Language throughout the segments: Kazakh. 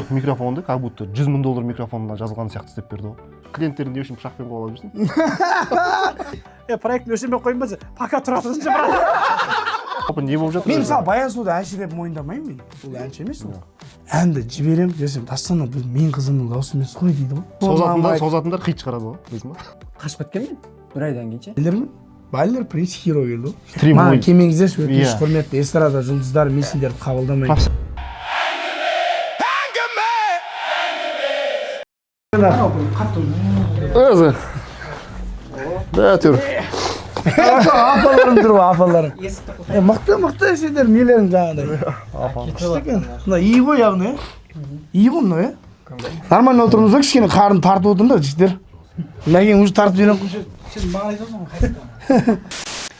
жоқ микрофонды как будто $100,000 микрофонына жазылған сияқты істеп берді ғой. Клиенттерін не үшін пышақпен қуалап жүрсің? Проект өшірмей қоймаса, пока тұра тұрсыншы брат. Не болып жатыр? Мен мысалы Баян Сұлуды әнші деп мойындамаймын мен. Ол әнші емес ол. Әнді жіберем десем, дастана бұл мен қызымның дауысы емес қой дейді ғой. Созатындар хит шығарады ғой, білесің ба? Қашып кеткен мен 1 айдан кейін ше. Білермін? Байлар принц хиро келді ғой. Стрим Маған ойын. келмеңіздерші, өтініш құрметті эстрада жұлдыздары мен сендерді қабылдамаймын. Өзі. Да, түр. Апаларым тұр ғой, апаларым. Мықты сендер нелерің жаңағыдай. Мына үй ғой яғни, үй ғой мынау, нормально отырмыз ба, кішкене қарын тартып отырмын да, жігіттер. Мәкең уже тартып жүрем.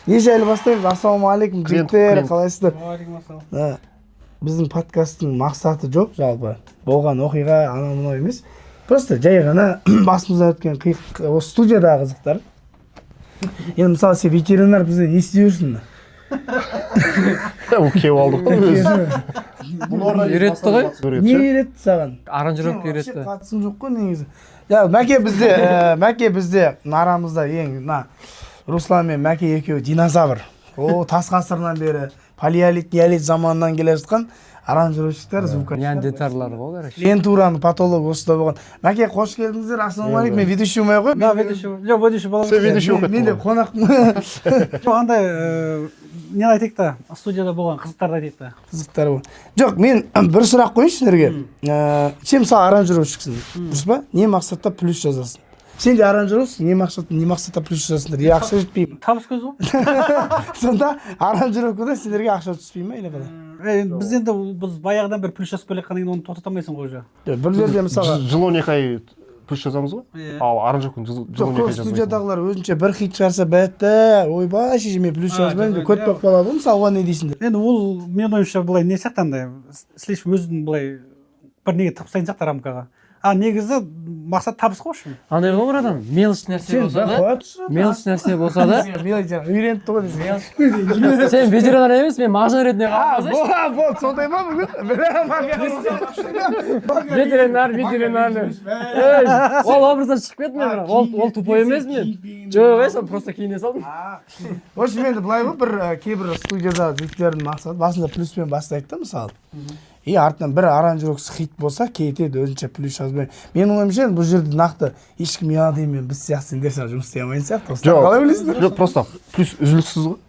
Не жайлы бастаймыз? Ассалаумағалейкум жігіттер, қалайсыздар? Біздің подкасттың мақсаты жоқ жалпы. Болған оқиға анау-мынау емес. Просто жай ғана басымыздан өткен осы студиядағы қызықтар. Енді мысалы сен ветеринар бізде не істей жүрсің? Кеп алдық қой өзі. Үйретті ғой. Не үйретті саған? Аранжировка үйретті. Қатысым жоқ қой негізі. Мәке бізде арамызда ең Руслан мен Мәке екеуі динозавр. О, тас ғасырынан бері палеолит, неолит заманынан келе жатқан аранжировщиктер, звукачтар. Неандертарлар ғой, короче. Лентураның патологы осында болған. Мәке, қош келдіңіздер. Ассалаумағалейкум. Мен ведущий болмай ақ қой. Да, ведущий. Жоқ, ведущий боламын. Сен ведущий болып Мен де кеттің ғой. қонақпын. Андай не айтайық та, студияда болған қызықтарды айтайық та. Қызықтар бар. Жоқ, мен бір сұрақ қойыншы сіздерге. Сен мысалы аранжировщиксің, дұрыс па? Не мақсатта плюс жазасың? Сен де аранжировщиксің, не мақсатта плюс жазасыңдар? Е, ақша жетпей ме? Табыс көзі ғой. Сонда аранжировкада сендерге ақша түспей ме или қалай? Біз енді біз баяғыдан бір плюс жазып келе жатқаннан кейін оны тоқтатамайсың ғой уже. Бірлерде мысалға Жыл 12 ай плюс жазамыз ғой. Ал аранжировканы жыл 12 ай көп жазамыз. студиядағылар өзінше бір хит шығарса бәтті, ойбай шеше мен плюс жазбаймын деп көт болып қалады ғой. Мысалы оған не дейсіңдер? Енді ол мен ойымша былай не сияқты андай слишком өзін былай бір неге тықсайын сияқты рамкаға. Негізі мақсат табыс қой үшін. Андай ғой братан, мелочь нәрсе болса да. Мелочь нәрсе болса да. Үйреніп тұр ғой. Сен ветеринар емес, мен мағжан ретінде қалып Болды, сондай ма бүгін? ветеринар. Ол образдан шығып кетті мен бірақ. Ол тупой емес мен. Жоқ, сол просто киіне салдым. В общем, енді былай ғой, бір кейбір студияда жігіттердің мақсаты басында плюспен бастайды да мысалы. И артынан бір аранжировкасы хит болса, кетеді өзінше плюс жазбай. Менің ойымша бұл жерде нақты ешкім ұялады емес, біз сияқты сендер сияқты жұмыс істей алмайтын сияқты. Қалай білесіңдер? Жоқ, просто плюс үзіліссіз ғой.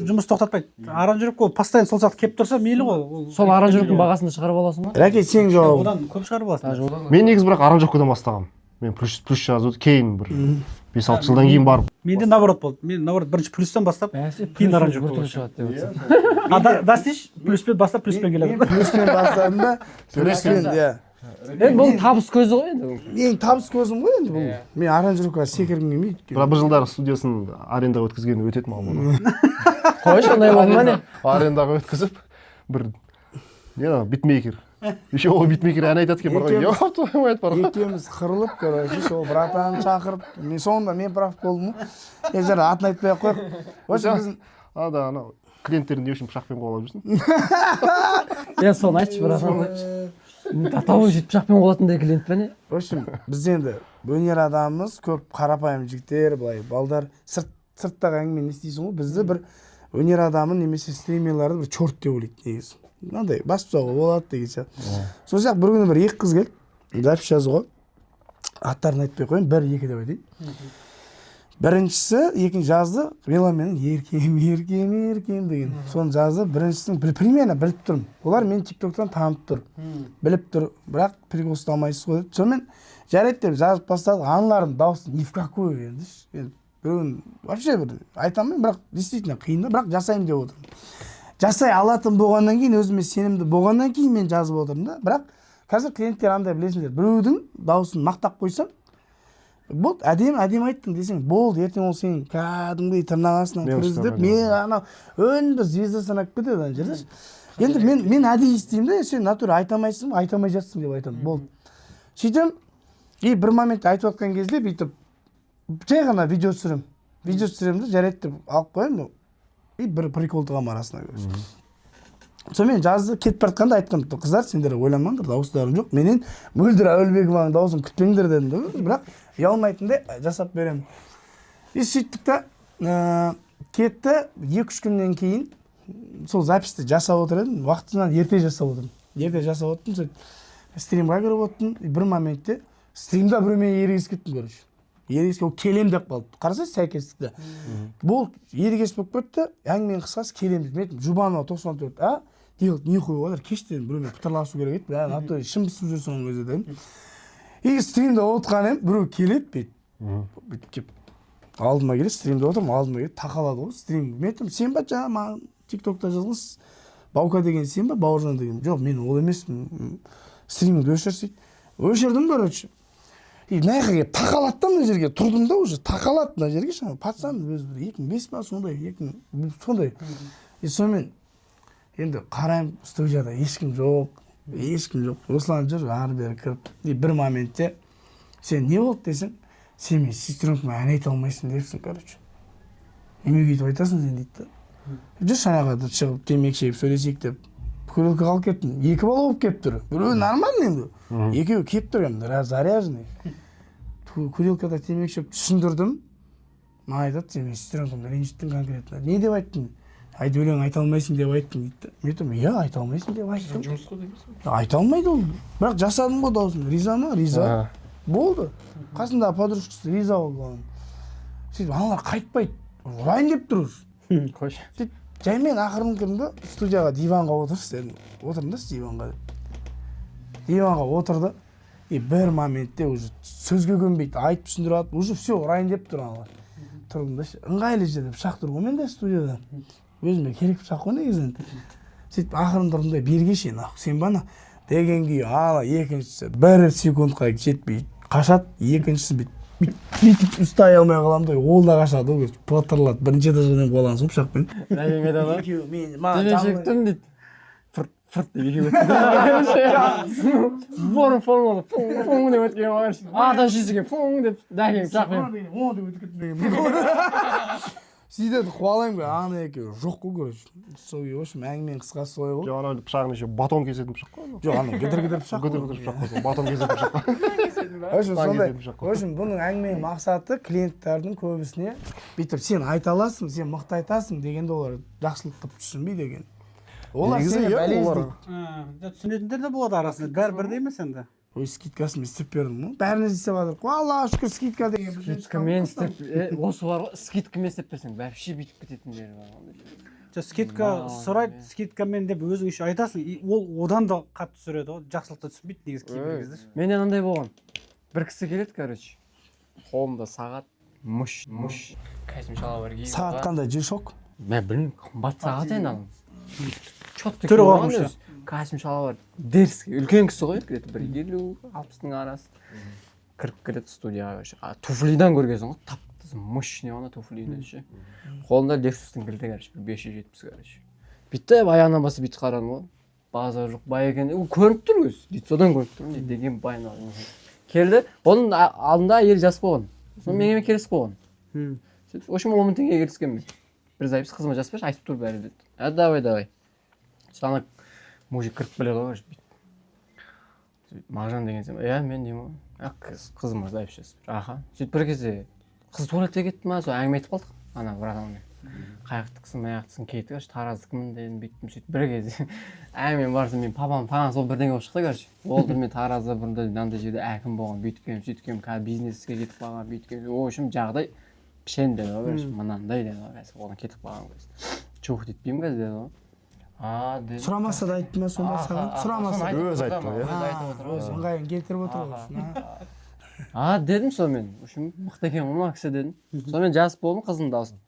Жұмыс тоқтатпайды. Аранжировка ол постоянно сол сияқты келіп тұрса мейлі ғой. Сол аранжировканың бағасын шығарып аласың ба? Рәке, сен жауап. Одан көп шығарып аласың. Мен негізі бірақ аранжировкадан бастағам. Мен плюс жазуды кейін бір 5-6 жылдан кейін барып. Менде наоборот болды. Мен наоборот бірінші плюстан бастап, кейін аранжировка шығады деп отырсың. Дастиш плюспен бастап плюспен келеді. Плюспен бастадым да, плюспен, иә. Енді бұл табыс көзі ғой енді. Ең табыс көзім ғой енді бұл. Мен аранжировкаға секіргім келмейді. Бірақ бір жылдары студиясын арендаға өткізген өтеді маған. Қойшы, ондай болды ма не? Арендаға өткізіп бір битмейкер. Еще ол битмейкер ән айтады екен бар ғой. Екеуміз қырылып, короче, сол братан шақырып, соңында мен прав болдым ғой. Ежер атын айтпай ақ қойып. Осы біздің анау клиенттерін не үшін пышақпен қуалап жүрсің? Соны айтшы братан. Татауы жетіп пышақпен қуалатындай клиент па не? В общем, біз енді өнер адамымыз, көп қарапайым жігіттер, былай балдар сырттағы әңгіме не істейсің ғой, бізді бір өнер адамын немесе стримерларды бір чорт деп ойлайды негізі. Мынандай басып тастауға болады деген сияқты. Сол сияқты бір күні бір екі қыз келді, запись жазуға. Аттарын айтпай қояйын, 1-2 деп айтайын. Біріншісі, екінші жазды, Веламенің еркем деген. Соны жазды, біріншісінің примерно біліп тұрмын. Олар мен тиктоктан танып тұр. Біліп тұр, бірақ прикол ұстамайсыз ғой деп. Сонымен жарайды деп жазып бастадық. Аналардың дауысы ни в какой енді. Біреуін вообще бір айтамын, бірақ действительно қиын да, бірақ жасаймын деп отырмын. Жасай алатын болғаннан кейін, өзіме сенімді болғаннан кейін мен жазып отырмын да. Бірақ қазір клиенттер андай білесіңдер, біреудің дауысын мақтап қойсам, болды, әдемі айттың десең, болды, ертең ол сен кәдімгідей тырнақ астынан кіргізіп, мен анау үнді звезда санап кетеді ана жерде. Енді мен әдейі істеймін да, сен натура айтамайсың, айтамай жатсың деп айтамын, болды. Сөйтем, бір момент айтып жатқан кезде бүйтіп жай ғана видео түсіремін да, жарайды деп алып қоямын. Бір прикол тығам арасына. Сонымен жазды кетіп бара жатқанда айттым, қыздар сендер ойламаңдар, дауыстарың жоқ. Менен Мөлдір Әуелбекованың дауысын күтпеңдер дедім да, бірақ ұялмайтындай жасап беремін. И сөйттік та кетті, 2-3 күннен кейін сол записьті жасап отыр едім, уақытынан ерте жасап отырдым. Ерте жасап отырдым, сөйтіп стримға кіріп отырдым, бір моментте стримда біреумен ерегесіп кеттім, короче. Ерегесіп ол келем деп қалды. Қарасаңыз сәйкестікті. Бұл ерегес болып кетті, әңгіменің қысқасы келем деп. Мен Жұбанова 94, делать нихуя олар кештен біреумен пытырласу керек еді. А то шын пісіп жүрсің ол кезде дедім. И стримда отырған едім, біреу келеді бүйтіп келіп алдыма келеді, стримде отырмын, алдыма келеді, тақалады ғой стрим. Мен айттым, сен ба жаңа маған TikTokта жазғансыз, Баука деген сен ба, Бауыржан деген. Жоқ, мен ол емеспін. Стриміңді өшірсейді. Өшірдім, короче. И мына жаққа келіп тақалады да мына жерге, тұрдым да уже, тақалады мына жерге шаң. Пацан өзі бір 2005 па сондай, сондай. И сонымен енді қараймын, студияда ешкім жоқ. Руслан жүр, ары-бері кіріп. И бір моментте сен не болды десең, сен мен сестренкама ән айта алмайсың депсің, короче. Неме кетіп айтасың сен дейді да. Жүр шанағада шығып темекі шегіп сөйлесейік деп. Курилка қалып кеттім. 2 бала болып келіп тұр. Біреуі нормальный енді. Екеуі келіп тұр, заряженный. Курилкада темекі шегіп түсіндірдім. Маған айтады, сен мен сестренкамды ренжіттің конкретно. Не деп айттың? Айда өлең айта алмайсың деп айттың дейді. Мен айтамын, иә, айта алмайсың деп айттым. Жұмыс қой дейміз. Айта алмайды ол. Бірақ жасадым ғой дауысын. Риза ма? Риза. Болды. Қасындағы подружкасы риза болды. Сөйтіп аналар қайтпайды. Ұрайын деп тұр. Қойшы. Сөйтіп жаймен ақырын кірдім да студияға диванға отыршы дедім. Отырыңдаршы диванға деп. Диванға отырды. И бір моментте уже сөзге көнбейді. Айтып түсіндіріп, уже все ұрайын деп тұр аналар. Тұрдым да ыңғайлы жерде пышақ тұр ғой менде студияда. Өзіме керек пышақ қой негізінен. Сөйтіп ақырын тұрдым да берге шейін сен бана деген күйі ала екіншісі 1 секундқа жетпей қашады, екіншісі бүйтіп ұстай алмай қаламын да ол да қашады ғой, патырлады. Бірінші этаждан қуалаған соң пышақпен. Нәбиме да бар. Екеуі мен Демешектім дейді. Фырт деп екеуі өтті. Борын фон деп өткен бар. Адан жүзіге фон деп дәкең пышақпен. О деп өтіп кеттім деген. Сөйтеді қуалаймын ғой, ана екеуі жоқ қой, короче. Сол үй осы әңгіменің қысқасы солай болды. Жоқ, ана пышағын еще батон кесетін пышақ қой. Жоқ, ана гідір пышақ. Гүдір пышақ қой, батон кесетін пышақ. Өшін сондай. Өшін бұның әңгіменің мақсаты клиенттердің көбісіне бүйтіп сен айта аласың, сен мықты айтасың дегенде олар жақсылық қылып түсінбей деген. Олар сені бәлездейді. Түсінетіндер де болады арасында, бәрі бірдей емес енді. Ой, скидкасын істеп бердім ғой. Бәріне істеп жатыр. Аллаға шүкір скидка деген. Скидкамен істеп, осы бар ғой, скидкамен істеп берсең, вообще бүйтіп кететіндері бар. Скидка сұрайды, скидкамен деп өзің еще айтасың, ол одан да қатты түсіреді ғой, жақсылықты түсінбейді негізі кейбір кезде. Менен андай болған. Бір кісі келеді, короче. Қолымда сағат, мұш. Кәсім шалабар киіп. Сағат қандай, G-Shock? Мен білмеймін, қымбат сағат енді аның. Чотты түрі болған бар өзі. Кәсім шалабар дерзкий, үлкен кісі ғой, кіреді бір 50-60-ның арасы. Кіріп кіреді студияға. Туфлидан көргенсің ғой, тап-тыз мощный ғана туфлидан ше. Қолында Lexus'тың кілті, короче, 570, короче. Бүйтіп аяғынан басып бүйтіп қарадым ғой. Базар жоқ, бай екен. Көрініп тұр өзі. Лицодан көрініп тұр. Не деген байына. Келді. Оның алдында әйел жас болған. Соны менімен келісіп болған. Сөйтіп, в общем, 10 мың теңге келіскенмін. Бір запись қызыма жазып берші, айтып тұр бәрі деді. Давай. Сана мужик кіріп біледі ғой, сөйтіп, Мағжан деген сен, мен деймін ғой, қызыма запись жазып бер. Аха. Сөйтіп бір кезде қыз туалетке кетті ма, сол әңгіме айтып қалдық. Ана братанмен. Қаяқтықсың, маяқтықсың, кетті, тараздікімін дедім, бүйттім, сөйтіп бір кезде әңгіме барсын, мен папам сол бірдеңе болып шықты, короче. Ол мен таразда бұрында мынандай жерде әкім болған, бүйткем, сөйткем, бизнеске кетіп қалған, бүйткем. В общем, жағдай пішен деді ғой, короче, мынандай деді ғой, одан кетіп қалған ғой. Чух детпеймін қазір деді ғой. Сұрамаса да айтты ма сонда саған? Сұрамаса. Өзі айтты, Өзі ыңғайын келтіріп отыр ғой. Дедім сонымен. В общем, мықты екен ғой мына кісі дедім. Сонымен жазып болдым қыздың дауысын.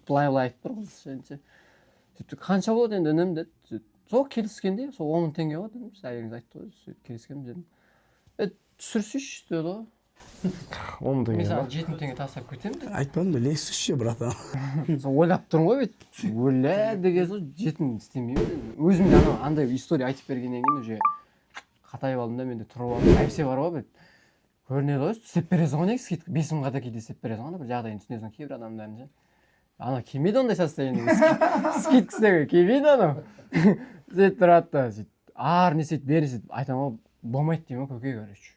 Былай айтып тұр қыз. Сөйтіп, қанша болады енді үнем деді. Сол келіскенде, сол 10 мың теңге ғой дедім. Әйеліңіз айтты ғой, сөйтіп келіскенім дедім. Түсірсейші деді ғой. 10 мың теңге. Мен саған 7 мың теңге тастап кетемін деді. Айтпадым да, Lexus ше, братан. Сол ойлап тұрмын ғой бет. Өлә деген соң 7 мың істемеймін. Өзім де андай история айтып бергеннен кейін уже қатайып алдым да, менде тұрып алдым. Әпсе бар ғой бет. Көрінеді ғой, істеп бересің ғой негізі, 5 мыңға да кейде істеп бересің ғой, бір жағдайын түсінесің кейбір адамдардың. Ана келмейді ондай состояние. Скидкісіге келмейді анау. сөйтіп тұрады да сөйтіп ар не сөйтіп бер сөйтіп айтамын ғой болмайды деймін ғой көке короче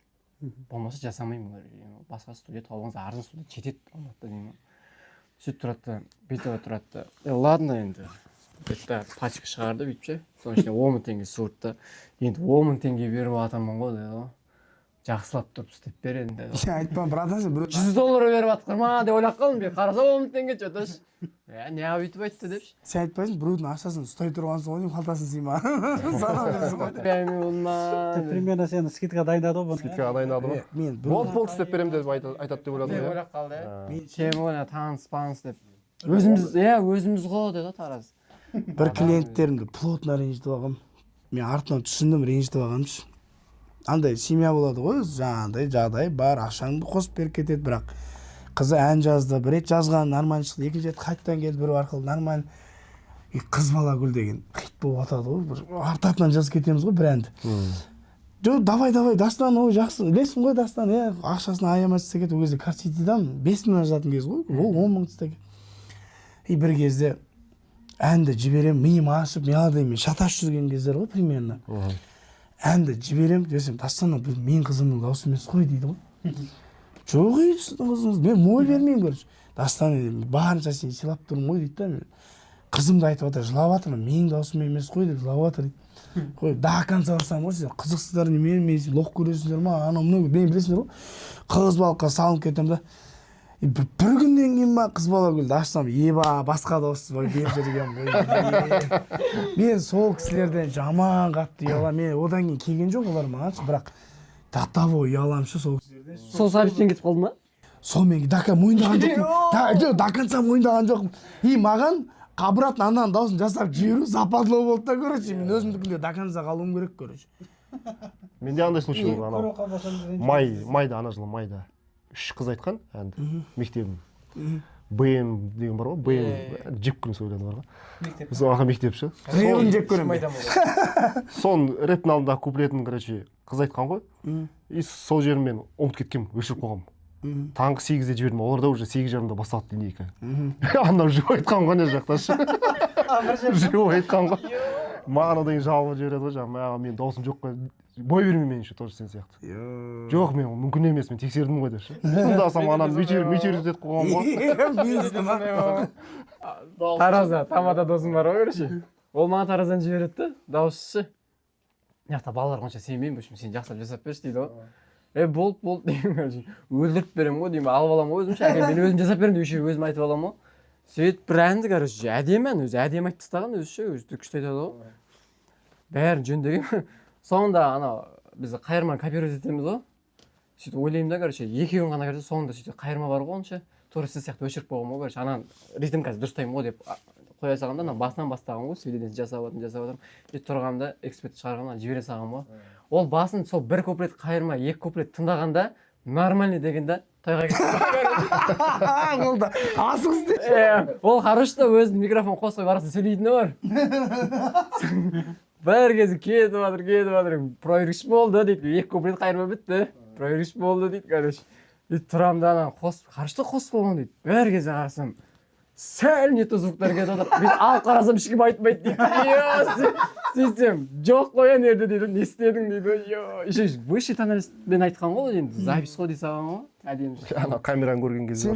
болмаса жасамаймын короче басқа студия табыңыз арзан студия жетеді алматыда деймін сөйтіп тұрады да бүйтіп тұрады да ладно енді это пачка шығарды бүйтіп ше соның ішіне 10 мың теңге суыртты енді 10 мың теңге беріп жатырмын ғой деді ғой жақсылап тұрып істеп бер енді деді сен айтпа братан сен біреу $100 беріп жатыр ма деп ойлап қалдым мен қарасам 10 мың теңге че-то не бүйтіп айтты депші сен айтпайсың біреудің ақшасын ұстай тұрғансың ғой деймін қалтасын сыйма санап жүрсің ғой примерно сені скидкаға дайындады ғой бұны скидкаға дайындады ма мен болды істеп беремін деп айтады деп ойладым деп иә ойлап қалды иә сен оны таныс деп өзіміз ғой деді тараз бір клиенттерімді плотно ренжітіп алғанмын мен артынан түсіндім ренжітіп алғанымшы андай семья болады ғой жаңағыдай жағдай бар ақшаңды қосып беріп кетеді бірақ қызы ән жазды бір рет жазған нормально шықты екінші рет қайтадан келді біреу арқылы нормально и қыз бала гүл деген хит болып жатады ғой бір артынан жазып кетеміз ғой бір әнді жоқ давай дастан ой жақсы білесің ғой дастан иә ақшасын аямай істеп кетті ол кезде карситидан 5 мыңнан жазатын кез ғой ол 10 мың істеп и бір кезде әнді жіберемін миым ашып мелодиямен шатасып жүрген кездер ғой примерно әнді жіберемін десем дастан менің қызымның дауысы емес қой дейді ғой жоқ ей сіздің қызыңыз мен мой бермеймін короче дастан барынша сені сыйлап тұрмын ғой дейді да мен қызымды айтып жатыр жылап жатырмын менің даусым емес қой деп жылап жатыр дейді қой до конца ұрсам ғой сіздер қызықсыздар немен мен лох көресіңдер ма анау мынау мен білесіңдер ғой қыз балыққа салынып кетемін да бір күннен кейін ба қыз бала гүлді ашсам еба басқа дауыс беріп жүрген ғой мен сол кісілерден жаман қатты ұяламын мен одан кейін келген жоқ олар мағаншы бірақ до того ұяламын ше сол кісілерден сол совестен кетіп қалды ма сонымен мойындаған жоқпын до конца мойындаған жоқпын и маған обратно ананың дауысын жасап жіберу западло болды да короче мен өзімдікінде до конца қалуым керек короче менде андай случай болды анау майда ана жылы майда 3 қыз айтқан әнді мектебім БМ деген бар ғой БМ жеп көрем сол әнді бар ғой сол мектеп ше рейон жеп көремін соның рэптің алдындағы куплетін короче қыз айтқан ғой и сол жерін мен ұмытып кеткенмін өшіріп қойғанмын таңғы 8-де жібердім оларда уже 8:30-да басталды линейка анау жеп айтқан ғой ана жақта ше жеп айтқан ғой маған одан кейін жалынып жібереді ғой жаңағы менің дауысым жоқ қой бой бермей мен еще тоже сен сияқты жоқ мен мүмкін емес мен тексердім ғой деп ше тыңдасам ананы мечер етіп қойған ғой таразда тамада досым бар ғой короче ол маған тараздан жібереді да дауысы ше мына жақта балалар онша сенбеймін в общем сен жақсылап жасап берші дейді ғой болды деймін короче өлтіріп беремін ғой деймін алып аламын ғой өзімше әке мен өзім жасап беремін деп еще өзім айтып аламын ғой сөйтіп бір әнді короче әдемі ән өзі әдемі айтып тастаған өзі ше өзі күшті айтады ғой бәрін жөндеген соңында анау біз қайырманы копировать етеміз ғой сөйтіп ойлаймын да короче екеуін ғана көрсе соңында сөйтіп қайырма бар ғой онша тура сіз сияқты өшіріп қойғанмын ғой короче ананы ритмкасын дұрыстаймын ғой деп қоя салғанда ана басынан бастаған ғой сөйледен жасап жатырмын сөйтіп тұрғанда эксперт шығарғанда жібере салғанмын ғой ол басын сол бір куплет қайырма 2 куплет тыңдағанда нормальный дегенде тойға кетті ол да асығыс дейді ол хорошо да өзінің микрофон қосып қойып арасында сөйлейтіні бар бәрі кезі кетіп жатыр провергіш болды дейді 2 куплет қайырма бітті провергіш болды дейді короче сөйтіп тұрамын да ананы қосып хорошо қосып қойған дейді бәрі кезде қарасам сәл не то звуктар кетіп жатыр мен алып қарасам ешкім айтпайды дейді сөйтсем жоқ қой ана жерде дейді не істедің дейді еще высший тоналистпен айтқан ғой енді запись қой дей салған ғой әдемі ана камераны көрген кезде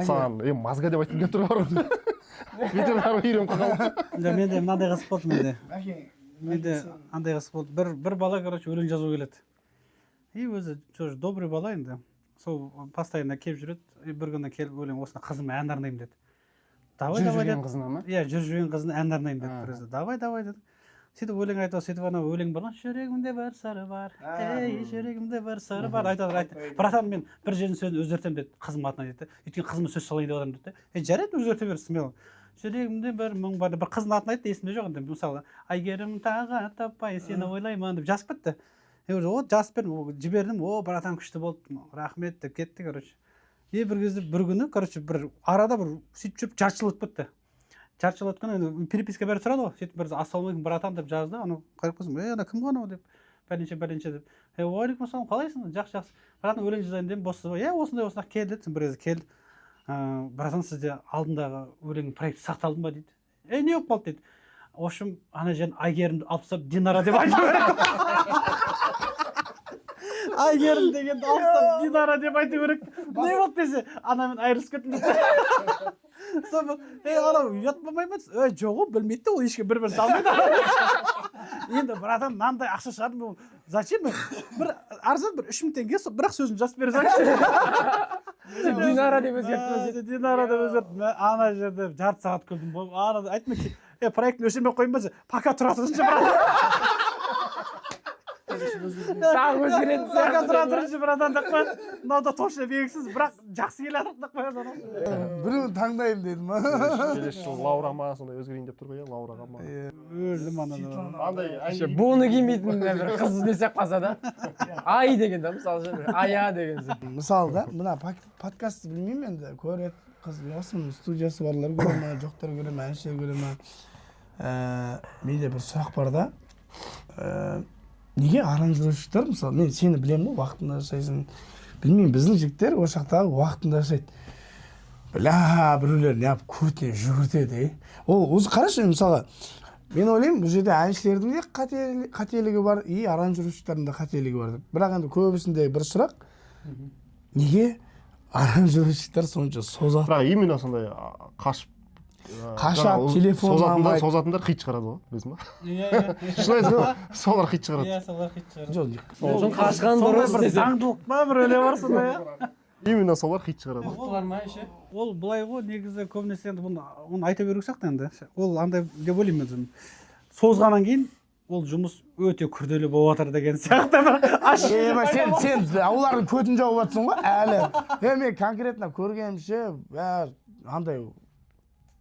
саған мазга деп айтқым келіп тұр бар бүйтіп бәрі үйреніп қалған менде мынандай қызық болды менде андай қызық болды бір бала короче өлең жазу келеді и өзі тоже добрый бала енді сол постоянно келіп жүреді бір күні келіп өлең осына қызыма ән арнаймын деді давай жүрген қызына ма иә жүрген қызына ән арнаймын деді давай деді сөйтіп өлең айтады сөйтіп ана өлең бар ғой жүрегімде бір сыры бар ей жүрегімде бір сыры бар айтады братан мен бір жердің сөзін өзгертемін деді қызым атынан дейді өйткені қызыма сөз салайын деп жатырмын дейді да жарайды өзгерте бер смело жүрегімде бір мұң бар бір қыздың атын айтты есімде жоқ енді мысалы әйгерім тағы таппай сені ойлаймын деп жазып кетті уже жазып бердім жібердім братан күшті болды рахмет деп кетті короче и бір кезде бір күні короче бір арада бір сөйтіп жүріп жарты жыл өтіп кетті жарты жыл өткеннен переписка бәрі тұрады ғой сөйтіп бір ассалаумағалейкум братан деп жазды анау қарап қойсам ана кім анау деп бәленше деп уағалейкум ассалам қалайсың жақсы братан өлең жазайын дедім боссыз ба иә осындай кел деді бір кезде келді братан сізде алдындағы өлең проект сақталды ма дейді не болып қалды дейді в общем ана жерін Айгерімді алып тастап Динара деп айту керек. Айгерім дегенді алып тастап Динара деп айту керек. Не болды десе анамен айырылысып кеттім дейді. Сол анау ұят болмай ма? Жоқ ол білмейді де, ол ешкім бір-бірін салмайды. Енді братан мынандай ақша шығардым, зачем? Бір арзан бір 3000 теңге, бірақ сөзін жазып бере салайыншы. Динара деп өзгертті. Динара деп өзгерттім. Ана жерде жарты сағат күлдім. Ана айтма, проектін өшірмей қойын ба? Пока тұра тұрыншы, брат. Тағы өзгеретін Пока тұра тұрыншы, братан деп қой. Мынау точно белгісіз, бірақ жақсы келатыр деп қояды. Біреуін таңдаймын дедім ма? келесі жылы Лаура ма сондай өзгерейін деп тұр ғой, Лаураға ма. Өлдім ананы. Андай буыны кимейтін бір қыз іздесек қалса да. Ай деген да, мысалы ше, ая деген сияқты. Мысалы да, мына подкастты білмеймін енді, көреді қыз, осының студиясы барлар көре ма, жоқтар көре ма, әншілер көре ма. Менде бір сұрақ бар да, неге аранжировщиктер, мысалы, мен сені білемін ғой, уақытында жасайсың. Білмеймін, біздің жігіттер ошақтағы уақытында жасайды. Бля, біреулер неғып көтіне жүгіртеді. Ол өзі қарашы, мысалы, мен ойлаймын, бұл жерде әншілердің де қателігі бар, и аранжировщиктердің де қателігі бар деп. Бірақ енді көбісінде бір сұрақ, неге аранжировщиктер сонша созады? бірақ именно сондай қашып телефон созатындар хит шығарады ғой, білесің ба? Иә. Шын айтсам, солар хит шығарады. Солар хит шығарады. жоқ. Сосын қашқан дұрыс бір десе. заңдылық па бір өле бар сондай. Именно солар хит шығарады. Мықтылар ма еще? Ол былай ғой, негізі көбінесе енді оны айта беру сияқты енді. Ол андай деп ойлаймын өзім. Созғаннан кейін ол жұмыс өте күрделі болып жатыр деген сияқты бір Сен олардың көтін жауып жатсың ғой әлі. Мен конкретно көргенімше, андай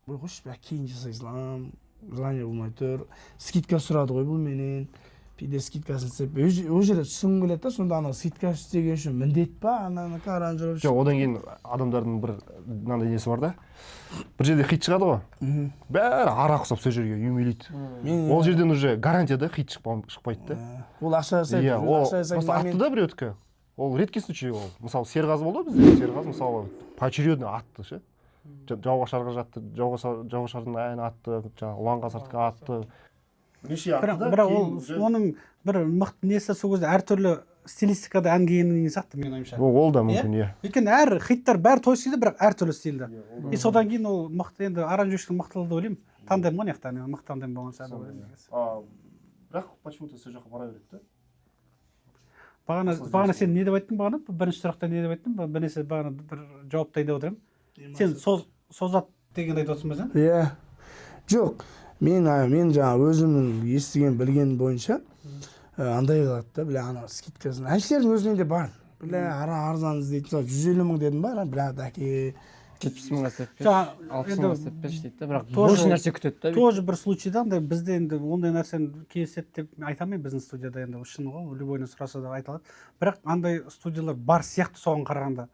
ой қойшы, кейін жасайсың, желание болмай тұр. Скидка сұрады ғой бұл менен. Пиде скидкасын істеп, ол жерде түсінгім келеді да, сонда ана скидка істеген үшін міндет па, ананы аранжировщик. Жоқ, одан кейін адамдардың бір мынандай несі бар да. Бір жерде хит шығады ғой. Бәрі арақ ұқсап сол жерге үймелейді. Ол жерден уже гарантия да хит шықпайды да. Ол ақша жасайды. Иә, ол просто атты да біреудікі. Ол редкий случай ол. Мысалы, Серғазы болды бізде. Серғазы мысалы поочередно атты ше. Жауғашарға жатты, Жауғашардың әні атты, Ұланға сартқа атты. Неше атты да. бірақ ол оның бір мықты несі сол кезде әртүрлі стилистикада ән келгеннен сияқты мен ойымша. Ол да мүмкін, иә. Өйткені әр хиттар бәрі той стилді, бірақ әртүрлі стильді. И содан кейін ол мықты, енді аранжировщиктің мықтылығы деп ойлаймын. Тандем ғой мына жақта, мықты тандем болған шығар деп ойлаймын. Бірақ почему-то сол жаққа бара береді да. Бағана сен не деп айттың бағана? Бірінші сұрақта не деп айттың? Бірнәрсе бағана бір жауап дайындап отырамын. Сен созат дегенді айтып отырсың ба сен? Иә. Жоқ, мен жаңа өзімнің естіген білген бойынша андай қылады да, бля, ана скидкасын. Әншілердің өзінде де бар. Бля, арзан іздейді. Мысалы 150 мың дедім ба, бля, дәке 70 мыңға істеп берші, 60 мыңға істеп берші дейді да, бірақ тоже бош нәрсе күтеді да. Тоже бір случайда андай бізде енді ондай нәрсені кездеседі деп айта алмаймын, біздің студияда енді шын ғой, любойына сұраса да айта алады. Бірақ андай студиялар бар сияқты соған қарағанда.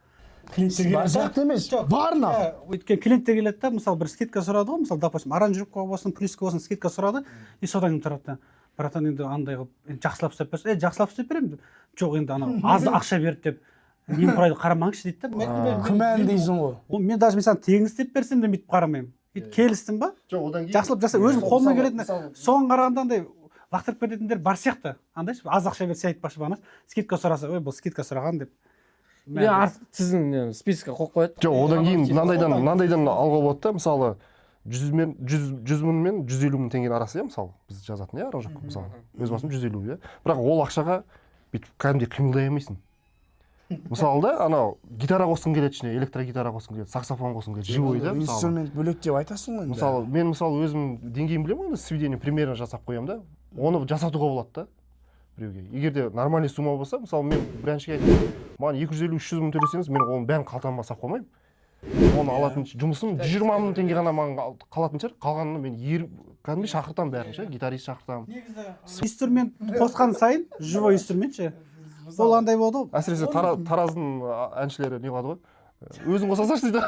бар сияқты емес, бар на. Өйткені клиенттер келеді да, мысалы бір скидка сұрады ғой, мысалы допустим аранжировка болсын, плюска болсын скидка сұрады, и содан кейін тұрады да. Братан енді андай қылып жақсылап істеп берші. Жақсылап істеп беремін. Жоқ енді анау аз ақша берді деп немқұрайды қарамаңызшы дейді да. Күмән дейсің ғой. Мен даже мен саған тегін істеп берсем де бүйтіп қарамаймын. Келістің ба? Жоқ, одан кейін жақсылап жаса, өзім қолымнан келетін соған қарағанда андай лақтырып кететіндер бар сияқты. Андайшы, аз ақша берсе айтпақшы бағана, скидка сұраса, ой, бұл скидка сұраған деп. Иә, артық тізім списокқа қойып қояды. жоқ, одан кейін мынандайдан алға болады да, мысалы 100 мың мен 150 мың теңгенің арасы, иә, мысалы біз жазатын, иә, аранжировка мысалы өз басым 150, иә. Бірақ ол ақшаға бүйтіп кәдімгідей қимылдай алмайсың. Мысалы да, анау гитара қосқың келеді ішіне, электрогитара қосқың келеді, саксофон қосқың келеді, живой да, мысалы. Инструмент бөлек деп айтасың ғой. Мысалы, мен мысалы өзім деңгейін білемін ғой, сведение примерно жасап қоямын да. Оны жасатуға болады да біреуге. Егер де нормальный сумма болса, мысалы мен бір әншіге айтамын, маған 250-300 мың төлесеңіз, мен оның бәрін қалтама сап қоймаймын. Оны алатын жұмысым 120 мың теңге ғана маған қалатын шығар. Қалғанын мен кәдімгідей шақыртамын бәрін ше, гитарист шақыртамын. Инструмент қосқан сайын живой инструмент ше. Ол андай болды ғой. Әсіресе Тараздың әншілері не қылады ғой. Өзің қоса салшы дейді.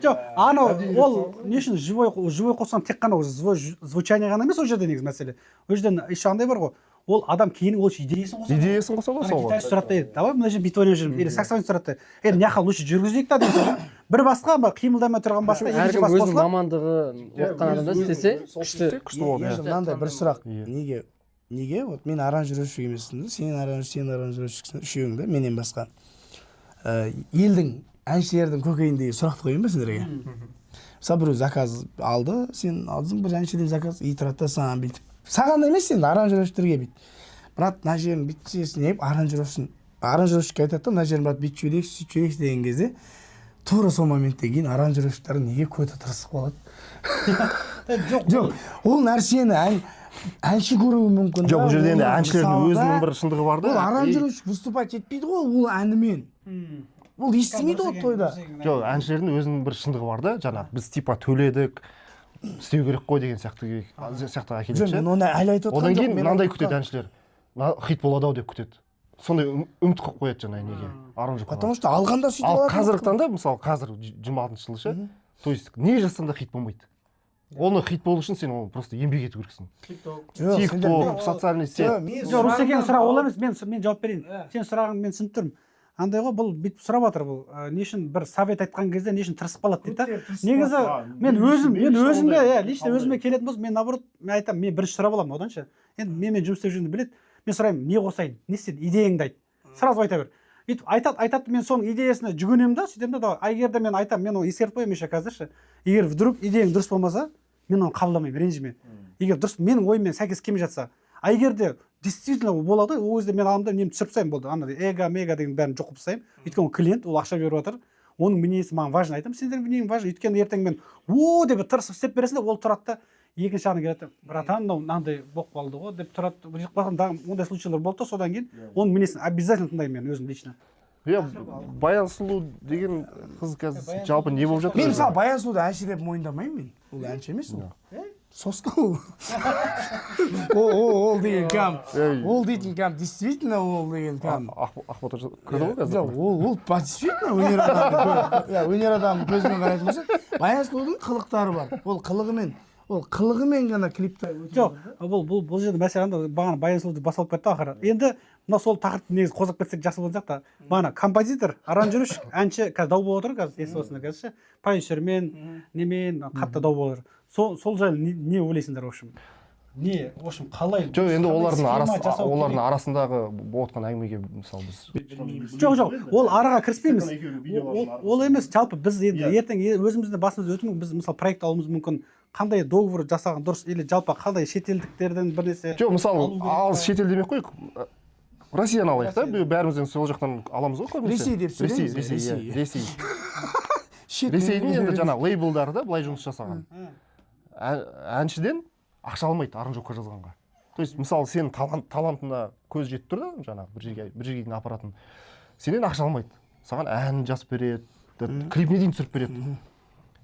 Жоқ, анау ол не үшін живой қосқан тек қана звучание ғана емес, ол жерде негізі мәселе. Ол жерде еще андай бар ғой. Ол адам кейін ол идеясын қосады. Идеясын қосады ғой сол. Гитарист сұрады, давай мына жерде бит ойнап жүрміз. Или саксофон сұрады. Мына жаққа лучше жүргізейік та дейді. бір басқа қимылдамай тұрған басқа екінші әркім бас өзінің қосылады. мамандығы оқыған адамдар істесе күшті болады. енді мынандай бір сұрақ. Иә. Неге вот мен аранжировщик емеспін, сен аранжировщиксің, үшеуің да менен басқа. Елдің әншілердің көкейіндегі сұрақты қояйын ба сендерге? Мысалы біреу заказ алды, сен алдың бір әншіден заказ, и тұрады да саған бүйтіп. Саған емес, сен аранжировщиктерге бүйтіп. Брат, мына жерін бүйтсесін деп аранжировщикке айтады да, мына жерін брат бүйтіп жіберейікші, сөйтіп жіберейікші деген кезде тура сол моменттен кейін аранжировщиктер неге көте тырысып қалады? Жоқ, ол нәрсені әнші көруі мүмкін. Жоқ, бұл жерде енді әншілердің өзінің бір шындығы бар да. Ол аранжировщик выступать етпейді ғой, ол әнімен. Ол естімейді ғой тойда. Жоқ, әншілердің өзінің бір шындығы бар да, жаңағы біз типа төледік, істеу керек қой деген сияқты әкеледі. Жоқ, мен оны әлі айтып одан кейін мынандай күтеді әншілер. Хит болады ау деп күтеді. Сондай үміт қойып қояды жаңағы неге? Аранжировкаға. Потому что алғанда сөйтіп Ал алады. қазіргі таңда, мысалы қазір 26 жыл ше, то есть не жазсаң да хит болмайды. Оны хит болу үшін сен оны просто еңбек ету керексің. TikTok, социальный сеть. Жоқ, Русекең сұрақ ол емес, мен жауап берейін. Сен сұрағың мен түсініп тұрмын. Андай ғой, бұл бүйтіп сұрап жатыр бұл. Не үшін бір совет айтқан кезде не үшін тырысып қалады дейді да. Негізі мен өзіме, лично өзіме келетін болсам, мен наоборот, мен айтамын, мен бірінші сұрап аламын, одан ше. Енді менімен жұмыс істеп жүргенді біледі. Мен сұраймын, не қосайын, не істейін, идеяңды айт. Сразу айта бер. Бүйтіп айтады, мен соның идеясына жүгінемін да, сөйтемін да, егер де мен айтамын, мен оны ескертіп қоямын еще қазір ше. Егер вдруг идеяң дұрыс болмаса, мен оны қабылдамаймын, ренжіме. Егер дұрыс менің ойыммен сәйкес келмей жатса, а егер де действительно болады, ол кезде мен аламын да немді түсіріп тастаймын болды. Андай эго деген бәрін жоқып тастаймын. Өйткені клиент ол ақша беріп жатыр. Оның мінезі маған важно, айтамын, сендердің мінезің важно. Өйткені ертең мен деп тырысып істеп бересің да, ол тұрады да екінші жағына келеді. Братан, мынандай болып қалды ғой деп тұрады. Ондай случайлар болды да, содан кейін оның мінезін обязательно тыңдаймын мен өзім лично. Иә, Баян сұлу деген қыз қазір жалпы не болып жатыр? Мен мысалы Баян сұлуды әнші деп мойындамаймын мен. Ол әнші емес ол. Соска ол. Ол деген кәм. Ол дейтін кәм, действительно ол деген кәм. Ақбота кірді ғой қазір? Жоқ, ол действительно өнер адамның көзімен қарайтын болсақ, Баян сұлудың қылықтары бар. Ол қылығымен ғана клипте. Жоқ, бұл жерде мәселе анда бағана Баян сұлуды басталып кетті ақыры. Енді мына сол тақырыпты негізі қозғап кетсек жақсы болacak та. Бағана композитор, аранжировщик, әнші қазір дау болып отыр қазір, естіп отырсыңдар қазір ше. Продюсермен, немен қатты дау болып отыр. Сол жайлы не ойлайсыңдар в общем? Не, в общем, қалай? Жоқ, енді олардың арасындағы болып отқан әңгімеге мысалы біз жоқ, ол араға кіріспейміз. Ол емес, жалпы біз енді ертең өзіміздің басымыз өтіп, біз мысалы проект алуымыз мүмкін. Қандай договор жасаған дұрыс, или жалпы қандай шетелдіктерден бір нәрсе? Жоқ, мысалы алыс шетел демей қойық. Россияны алайық та, бәрімізден сол жақтан аламыз ғой көбінесе. Ресей деп сөйлейміз. Ресейдің енді жаңа лейблдары да былай жұмыс жасаған. Әншіден ақша алмайды аранжировка жазғанға. То есть мысалы сенің талантына көз жетіп тұр да, жаңағы бір жерге дейін апаратын. Сенен ақша алмайды. Саған ән жазып береді, клипіне дейін түсіріп береді.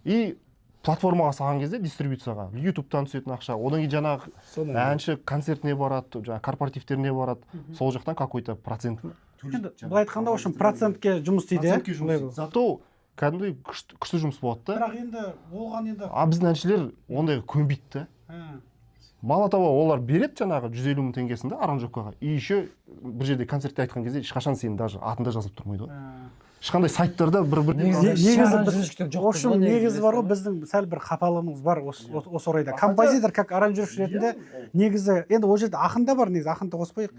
И платформаға салған кезде дистрибуцияға, ютубтан түсетін ақша, одан кейін жаңағы әнші концертіне барады, жаңағы корпоративтеріне барады, сол жақтан какой-то процент. Енді былай айтқанда, в общем, процентке жұмыс істейді. Зато кәдімгідей күшті жұмыс болады да. Бірақ енді оған енді біздің әншілер ондайға көнбейді да. Мало того, олар береді жаңағы 150 мың теңгесін да аранжировкаға. И еще бір жерде концертте айтқан кезде ешқашан сенің даже атында жазылып тұрмайды ғой. Ешқандай сайттарда негізі бар ғой, біздің сәл бір қапалығымыз бар осы орайда. Композитор как аранжировщик ретінде негізі, енді ол жерде ақын да бар, негізі ақынды қоспайық.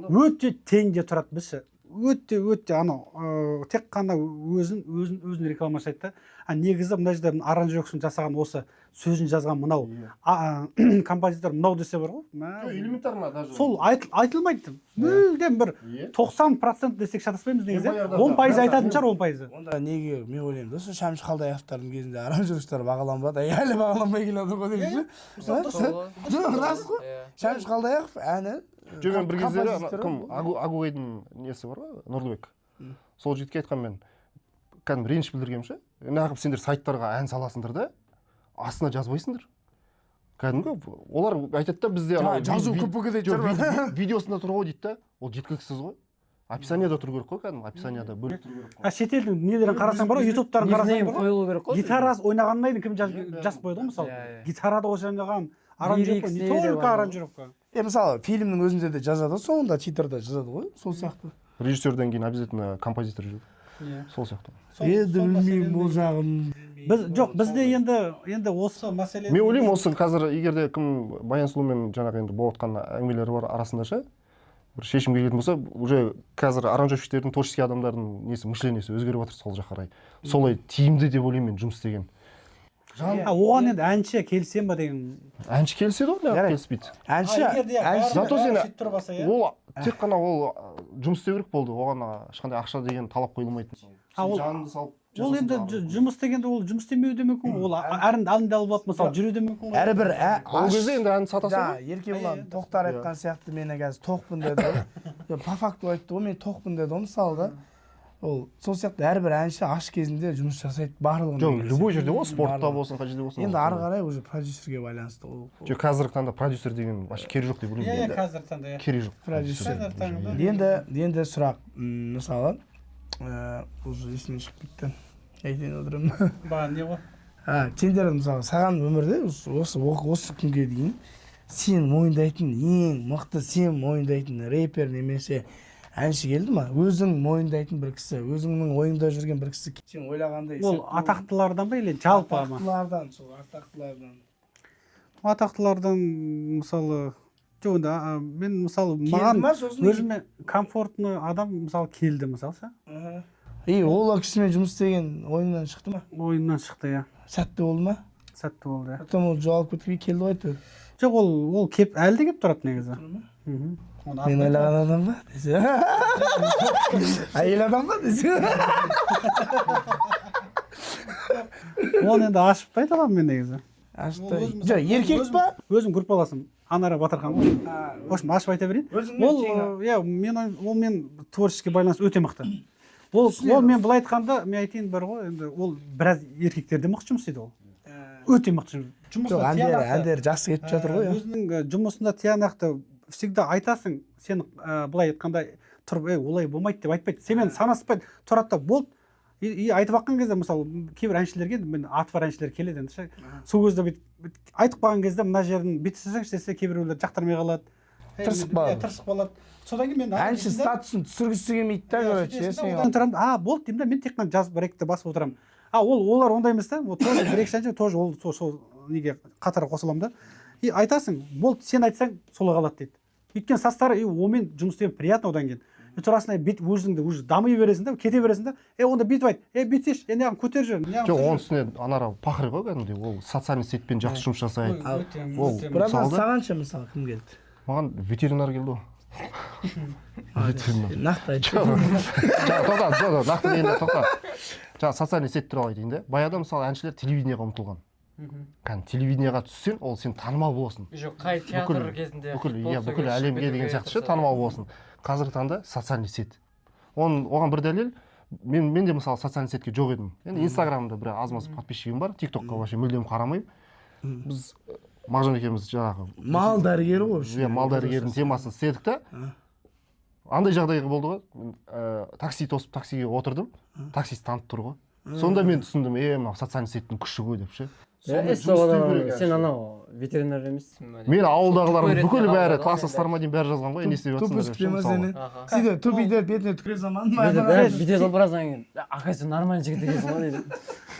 Өте теңде тұрады бізді. Өте анау тек қана өзін реклама жасайды да. Негізі мына жерде аранжировкасын жасаған осы сөзін жазған мынау композитор мынау десе бар ғой. Элементарно даже. Сол айтылмайды. Мүлдем бір 90% десек шатаспаймыз негізі. 10% айтатын шығар, 10%. Онда неге мен ойлаймын да, Шәмші Қалдаяқовтардың кезінде аранжировщиктер бағаланбады, әлі бағаланбай келеді ғой деймін. Жоқ, рас қой. Шәмші Қалдаяқов әні. Жоқ, мен бір кездері кім Агуайдың несі бар ғой, Нұрлыбек. Сол жігітке айтқан мен кәдімгі реніш білдіргенмін ше. Неғып сендер сайттарға ән саласыңдар да, астына жазбайсыңдар. Кәдімгі олар айтады да бізде жазу көпігі де жүр. Видеосында тұр ғой дейді да, ол жеткіліксіз ғой. Описанияда тұру керек қой, кәдімгі описанияда бөлек тұру керек қой. Шетелдің нелерін қарасаң бар ғой, ютубтарын қарасаң бар ғой. Гитарасы ойнағаннан кім жазып қойды ғой мысалы. Гитарада ойнаған аранжировка, не только аранжировка. Мысалы фильмнің өзінде де жазады, соңында титрда жазады ғой, сол сияқты. Режиссерден кейін обязательно композитор жүреді. сол сияқты. Енді білмеймін бұл жағын. біз жоқ бізде енді осы мәселе Мен ойлаймын осы қазір егер де кім Баян Сұлумен жаңағы енді болып жатқан әңгімелері бар арасында ше бір шешімге келетін болса, уже қазір аранжировщиктердің, творческий адамдардың несі мышлениесі өзгеріп жатыр сол жаққа қарай. Солай тиімді деп ойлаймын мен жұмыс істеген. оған енді әнші келсем ба деген. Әнші келіседі ғой, неғып келіспейді. Әнші Зато сен ол тек қана ол жұмыс істеу керек болды, оған ешқандай ақша деген талап қойылмайды. Жаныңды салып ол енді жұмыс дегенде ол жұмыс істемеуі де мүмкін, ол әрін алып алып мысалы жүруі де мүмкін. әрбір ол кезде енді ән сатасың да ғой. Еркебұлан Тоқтар айтқан сияқты мен қазір тоқпын деді ғой. По факту айтты ғой, мен тоқпын деді ғой мысалы да. Ол сол сияқты әрбір әнші аш кезінде жұмыс жасайды барлығын. Жоқ, любой жерде ғой, спортта болсын, қай жерде болсын. Енді ары қарай уже продюсерге байланысты ол. Жоқ, қазіргі таңда продюсер деген вообще керегі жоқ деп ойлаймын. Қазіргі таңда Керегі жоқ. Продюсер. Енді сұрақ, мысалы, уже есімнен шығып кетті. Айтайын отырмын. Ба не ғой? Сендер мысалы саған өмірде осы күнге дейін сен мойындайтын ең мықты, сен мойындайтын рэпер немесе әнші келді ма? Өзің мойындайтын бір кісі, өзіңнің ойыңда жүрген бір кісі сен ойлағандай. Ол атақтылардан ба или жалпы ма? Атақтылардан, сол Атақтылардан мысалы жоқ, мен мысалы маған өзіме комфортный адам мысалы келді мысалы ше. Ол кісімен жұмыс істеген ойыңнан шықты ма? Ойыннан шықты, иә. Сәтті болды ма? Сәтті болды, иә. Потом ол жоғалып кетпей келді ғой әйтеуір. Жоқ, ол әлі де келіп тұрады негізі. Мен ойлаған адам ба десе. Әйел адам ба десе. Оны енді ашып айта аламын мен негізі. Жоқ, еркек па? Өзім группаласым. Анара Батырхан ғой. В общем, ашып айта берейін. Ол мен творческий байланыс өте мықты. Ол мен былай айтқанда, мен айтайын бар ғой, енді ол біраз еркектерде мықты жұмыс істейді ол. Өте мықты жұмыс. Жоқ, әндер жақсы кетіп жатыр ғой. Өзінің жұмысында тиянақты всегда айтасың, сен былай айтқанда тұрып, олай болмайды деп айтпайды. Сенімен санаспайды, тұрады да болды. И айтып аққан кезде мысалы кейбір әншілерге, мен аты бар әншілер келеді енді ше. Сол кезде айтып қалған кезде мына жерін бүйтсеңші десе кейбіреулер жақтырмай қалады. Тырысып қалады. Содан кейін мен әнші статусын түсіргісі келмейді да, короче. Болды деймін да, мен тек қана жазып рэкті басып отырамын. Олар ондай емес та, тоже бір-екі әнші тоже сол неге қатарға қосыламын да. И айтасың, болды сен айтсаң солай қалады дейді. Өйткені састары онымен жұмыс істеу приятно одан кейін. Турасына бет өзіңді уже дами бересің да, кете бересің да. Онда бүйтіп айт. Бүйтсеш, неғып көтер жүр. Жоқ, оның үстіне Анара пақыр ғой кәдімгідей. Ол социальный сетпен жақсы жұмыс жасайды. Бірақ сағанша мысалы кім келді? Маған ветеринар келді ғой. Нақты айт. Нақты дегенде тоқта. Жаңа социальный сет туралы айтайын да. Баяғыда мысалы әншілер телевидениеға ұмтылған. Телевидениеға түссең, ол сен танымал боласың. Жоқ, қай театр кезінде бүкіл әлемге деген сияқты ше танымал боласың. Қазіргі таңда социальный сет. Оған бір дәлел, мен де мысалы социальный сетке жоқ едім. Енді Инстаграмда бір аз-маз подписчигім бар, ТикТокқа вообще мүлдем қарамаймын. Біз Мағжан екеуміз жаңағы мал дәрігері ғой. Мал дәрігердің темасын істедік та. Андай жағдайға болды ғой. Такси тосып таксиге отырдым. Таксист танып тұр ғой. Сонда мен түсіндім, мынау социальный сеттің күші ғой деп ше. Сен анау ветеринар емессің ба? Мен ауылдағылардың бүкіл бәрі класстастарыма дейін бәрі жазған ғой, не істеп жатсыңдар деп ше. Сөйтіп тупиде бетіне түкіре заман ма? Бүйтеді ғой біраздан кейін. Оказывается, нормальный жігіт екенсің ғой дейді.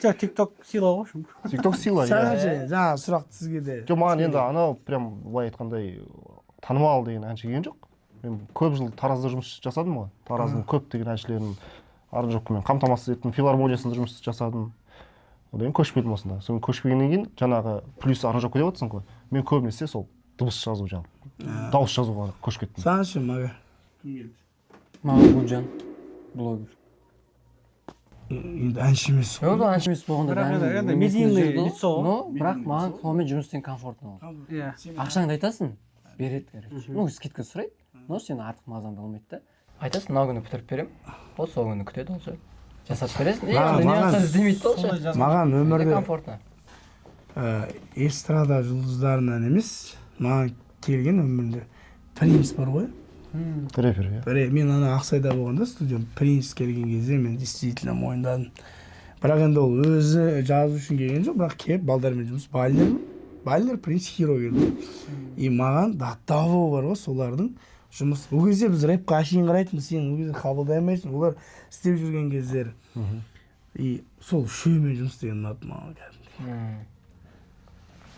Жоқ, TikTok сила ғой. TikTok сила. Жаңа сұрақ сізге де. Жоқ, маған енді анау прям былай айтқандай танымал деген әнші келген жоқ. Мен көп жыл Таразда жұмыс жасадым ғой. Тараздың көптеген әншілерін аранжировкамен қамтамасыз еттім. Филармониясында жұмыс жасадым. Одан кейін көшпедім осында. Соны көшпегеннен кейін жаңағы плюс аранжировка деп отырсың ғой. Мен көбінесе сол дыбыс жазу жаңағы. Дауыс жазуға көшіп кеттім. Саған ше мага? Кім келді? Маған Гүлжан, блогер. Енді әнші емес ғой. Жоқ, әнші емес болғанда енді медийный лицо ғой. Бірақ маған қолмен жұмыс істеген комфортно. Иә. Ақшаңды айтасың, береді, короче. Скидка сұрайды, но сен артық мазаңды алмайды да. Айтасың, мына күні бітіріп беремін. Вот сол күні күтеді ол ше. Жасап бересің. Маған өмірде комфортно. Эстрада жұлдыздарынан емес, маған келген өмірде принц бар ғой. Рэпер, иә. Мен ана Ақсайда болғанда студиям принц келген кезде мен действительно мойындадым. Бірақ енді ол өзі жазу үшін келген жоқ, бірақ келіп балдармен жұмыс, балдермен Байлар Принц Хиро келді. И маған Даттаво бар ғой, солардың жұмыс. Ол кезде біз рэпқа ашейін қарайтынбыз, сен ол кезде қабылдай алмайсың. Олар істеп жүрген кездері. И сол үшеуімен жұмыс істеген ұнады маған кәдімгідей.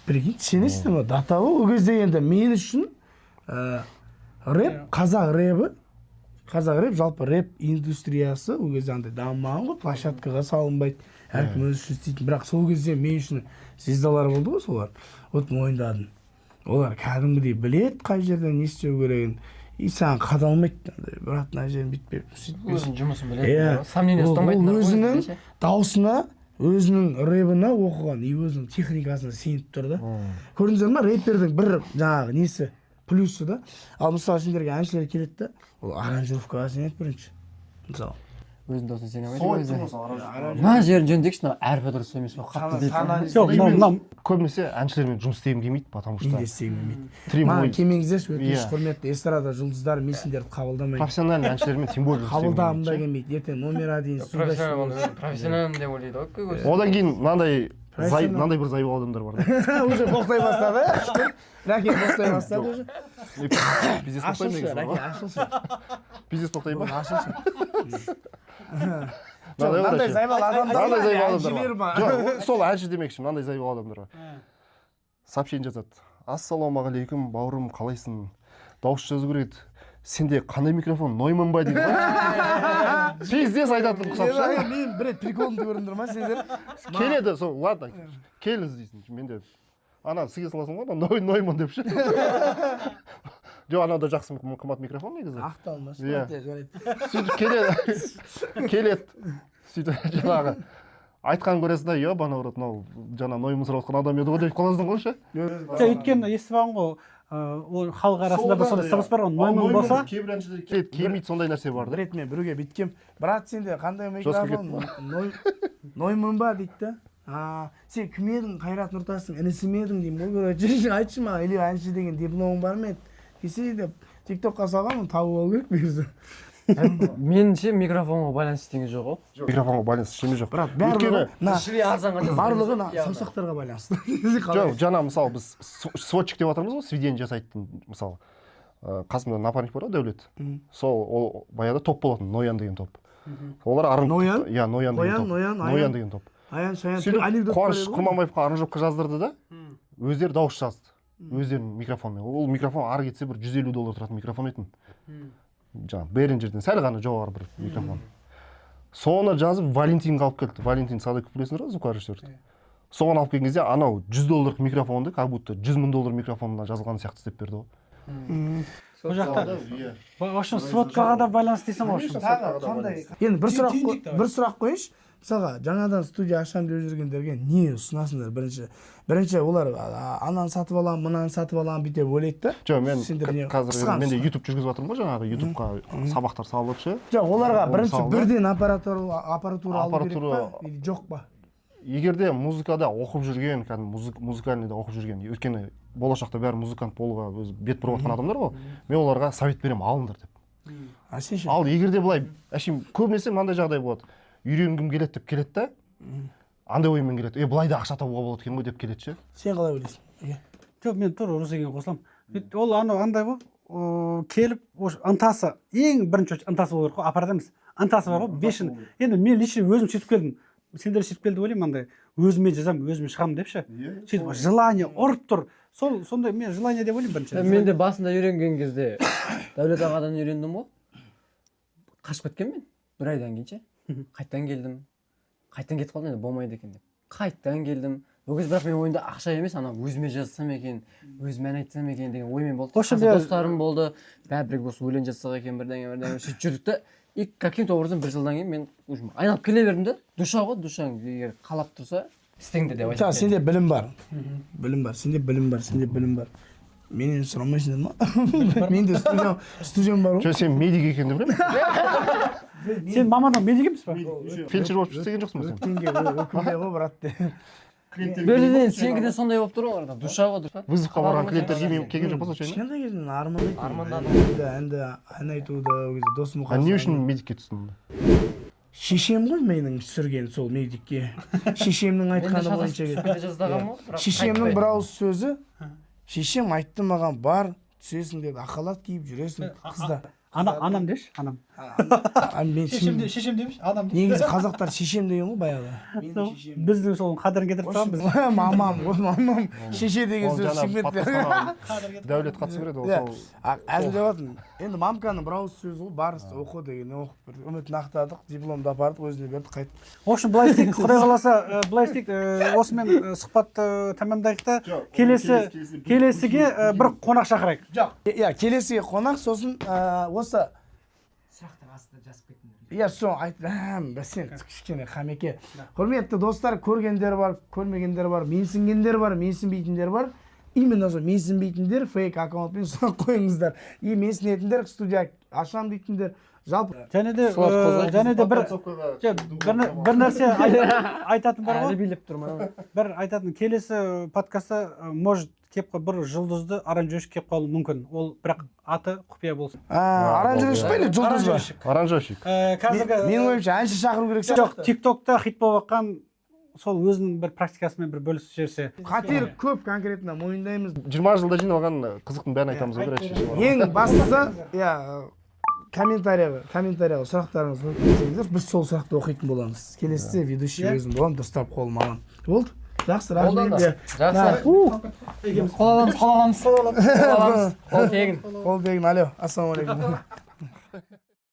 Прикинь, сенесіздер ма? Даттаво ол кезде енді мен үшін рэп, қазақ рэп, жалпы рэп индустриясы ол кезде андай дамымаған ғой, площадкаға салынбайды, әркім өзі үшін істейтін. Бірақ сол кезде мен үшін звездалар болды ғой солар. Вот мойындадым. Олар кәдімгідей білет қай жерден не істеу керегін. И саған қадалмайды. Брат, мына жерін бүйтпеп, сөйтпеп. Өзінің жұмысын біледі. Сомнение ұстамайтын. Өзінің даусына, өзінің рэпына оқыған, и өзінің техникасына сеніп тұр да. Көрдіңіздер ма, рэпердің бір жаңағы несі плюсы да. Ал мысалы сендерге әншілер келеді да, ол аранжировкаға сенеді бірінші. Мысалы. Өзінің дауысына сене алмайды. Мына жерін жөндейікші, мына әрпі дұрыс емес пе, қатты дейді. Жоқ, мынау Көбінесе әншілермен жұмыс істегім келмейді, потому что мен де істегім келмейді. Маған келмеңіздерші, өтініш құрметті эстрада жұлдыздары, мен сендерді қабылдамаймын. профессиональный әншілермен тем более жұмыс істегім Қабылдағым да келмейді. келмейді. Ертең номера дейін суда шығып. Профессиональный деп ойлайды ғой көбісі. Одан кейін мынандай бір зайыбы адамдар бар да. Уже боқтай бастады, шүкір. Рәке боқтай бастады уже. Бизнес тоқтаймын Ашылшы, Рәке, негізі. ашылшы. Бизнес тоқтаймын ба? Ашылшы. Мынандай бар Мынандай әшейін. зайбал адамдар Мынандай зайыбы әншілер адамдар ма? бар. Жоқ, сол әнші демекші, мынандай зайыбы адамдар бар. Сообщение жазады. Ассалаумағалейкум, бауырым, қалайсың? Дауыс жазу керек еді. Сенде қандай микрофон, Нойман ба дейді ғой. Пиздец айтатын ұқсап ше. Мен бір рет приколымды көрдіңдер ма сендер? Келеді, сол, ладно, келіңіз дейсің. Мен де ана сізге саласың ғой, ана Нойман деп ше. Жоқ, анау да жақсы қымбат микрофон негізі. Ақталмас. Иә. Сөйтіп келеді. Сөйтіп жаңағы айтқан көресің да, ё, бана ұрады, мынау жаңа Нойман сұрап отқан адам еді ғой деп қаласың ғой ше. өйткені естіп алған ғой, ол халық арасында да сондай сыбыс бар ғой, Нойман болса, кейбір әншілер келеді, келмейді, сондай нәрсе бар да. Бір рет мен біреуге бүйткем, брат сенде қандай микрофон? Нойман ба дейді да. Сен кім едің, Қайрат Нұртастың інісі ме едің деймін ғой, жүрші айтшы маған, или әнші деген дипломың бар ма еді? Десе деп тиктокқа салғанмын, тауып алу керек бұйырса. Меніңше микрофонға байланысты ештеңе жоқ ғой. Микрофонға байланысты ештеңе жоқ. Брат, барлығы Шіре арзанға жазып. барлығы саусақтарға байланысты. Жоқ, жаңа мысалы біз сводчик деп жатырмыз ғой, сведение жасайтын мысалы. Қасымда напарник бар ғой, Дәулет. Сол ол баяғыда топ болатын, Ноян деген топ. Олар Ноян? Иә, Ноян деген топ. Ноян деген топ. Аян шаян Сөйтіп анекдот Қуаныш Құрманбаевқа аранжировка жаздырды да, өздері дауыс жазды. Өздерінің микрофонмен. Ол микрофон ары кетсе бір $150 тұратын микрофон етін. Жаңа Behringerден сәл ғана жоғары бір микрофон. Соны жазып Валентинға алып келді. Валентин Садыков білесіңдер ғой, звукорежиссерді. Соған алып келген кезде анау $100 микрофонды как будто $100,000 микрофонына жазылған сияқты істеп берді ғой. бұл жақта в общем сводкаға да байланысты дейсің ғой. қандай? Енді бір сұрақ қойшы. Мысалға, жаңадан студия ашам деп жүргендерге не ұсынасыңдар? Бірінші олар ананы сатып аламын, мынаны сатып аламын бүйтіп ойлайды да. Жоқ, мен қазір менде YouTube жүргізіп жатырмын ғой, жаңағы YouTubeқа сабақтар салып ше. Жоқ, оларға бірінші бірден аппаратура алу керек па? Или жоқ па? Егерде музыкада оқып жүрген, музыкальныйда оқып жүрген, өйткені болашақта бәрі музыкант болуға өз бет бұрып жатқан адамдар ғой, мен оларға совет беремін, алыңдар деп. Ал егерде былай, әшейін көбінесе мынандай жағдай болады. Үйренгім келеді деп келеді да, андай оймен келеді. Былай да ақша табуға болады екен ғой деп келеді ше. Сен қалай ойлайсың? Жоқ, мен тура Русеге қосыламын. Ол андай ғой, келіп, ынтасы, ең бірінші ынтасы болу керек қой, аппарат емес. Ынтасы бар ғой, 5 жыл. Енді мен лично өзім сөйтіп келдім. Сендер сөйтіп келді ойлаймын, андай өзіме жазамын, өзіме шығамын деп ше. Сөйтіп желание ұрып тұр. Сондай мен желание деп ойлаймын бірінші. Мен де басында үйренген кезде Дәулет ағадан үйрендім ғой. Қашып кеткенмін мен бір айдан кейін ше. Қайттан келдім. Қайттан кетіп қалдым, енді болмайды екен деп. Қайттан келдім. Ол кезде бірақ менің ойымда ақша емес, ана өзіме жазсам екен, өзіме ән айтсам екен деген оймен болды. Достарым болды. Бәрі осы өлең жазсақ екен бірдеңе сөйтіп жүрдік та. И каким-то образом бір жылдан кейін мен айналып келе бердім да. Душа ғой, душаң егер қалап тұрса, істеңдер деп айтып. Сенде білім бар. Сенде білім бар. Менен сұрамайсыңдар ма? Менде студиям бар ғой. Жоқ, сен медик екен деп білемін. Сен мамандық медик емес па? Фельдшер болып істеген жоқсың ба сен? Өкінбей ғой, брат де. Берден сенгіден сондай болып тұр ғой, душа ғой. Вызовқа барған клиенттер келген жоқ па случайно? Кішкентай кезімнен армандадым. Ән айтуды, досым Не үшін медикке түстің? шешем ғой менің түсірген сол медикке. Шешемнің айтқаны бойынша шешемнің бір ауыз сөзі, шешем айтты маған бар түсесің деді, ақалат киіп жүресің қызда. Анам деші, анам. Мен Шешем демеш, анам. негізі қазақтар шешем деген ғой баяғыда. Біздің сол қадірін кетіріп тұрған біз. Мамам ғой, мамам шеше деген Ол сөз жаңа шығып кетті. подкастқа Дәулет қатысып береді ол сол. Әзілдеп жатырмын. Енді мамканың бір ауыз сөзі ғой, бар оқы деген оқып берді. Үмітін ақтадық, дипломды апардық, өзіне берді, қайттық. В общем, былай істейік, Құдай қаласа, былай істейік, осымен сұхбатты тәмамдайық та, келесіге бір қонақ шақырайық. Жоқ, иә, келесіге қонақ, сосын осы сұрақтар астында жазып кеттім. Иә, сол айтып, сен кішкене Хамеке. Құрметті достар, көргендер бар, көрмегендер бар, менсінгендер бар, менсінбейтіндер бар. Именно сол менсінбейтіндер фейк аккаунтпен сұрақ қойыңыздар. И менсінетіндер студия ашам дейтіндер. Жалпы Және де бір нәрсе айтатын бар ғой. билеп тұрмын. Бір айтатын, келесі подкастта может кеп бір жұлдызды аранжировщик кеп қалуы мүмкін. Ол бірақ аты құпия болсын. аранжировщик па или жұлдыз ба? Аранжировщик. Қазіргі Менің ойымша әнші шақыру керек жоқ, сияқты. TikTokта хит болып жатқан сол өзінің бір практикасымен бір бөлісіп жіберсе. Қатер көп конкретно мойындаймыз. 20 жылда жиналған қызықтың бәрін айтамыз ғой короче. Ең бастысы, иә, комментарияға сұрақтарыңызды қойсаңыздар, біз сол сұрақты оқитын боламыз. Келесіде ведущий өзім боламын, дұрыстап қолым алам. Болды? Жақсы, рахмет. Жақсы. Қол аламыз. Қол тегін. Қол тегін, алло, ассалаумағалейкум.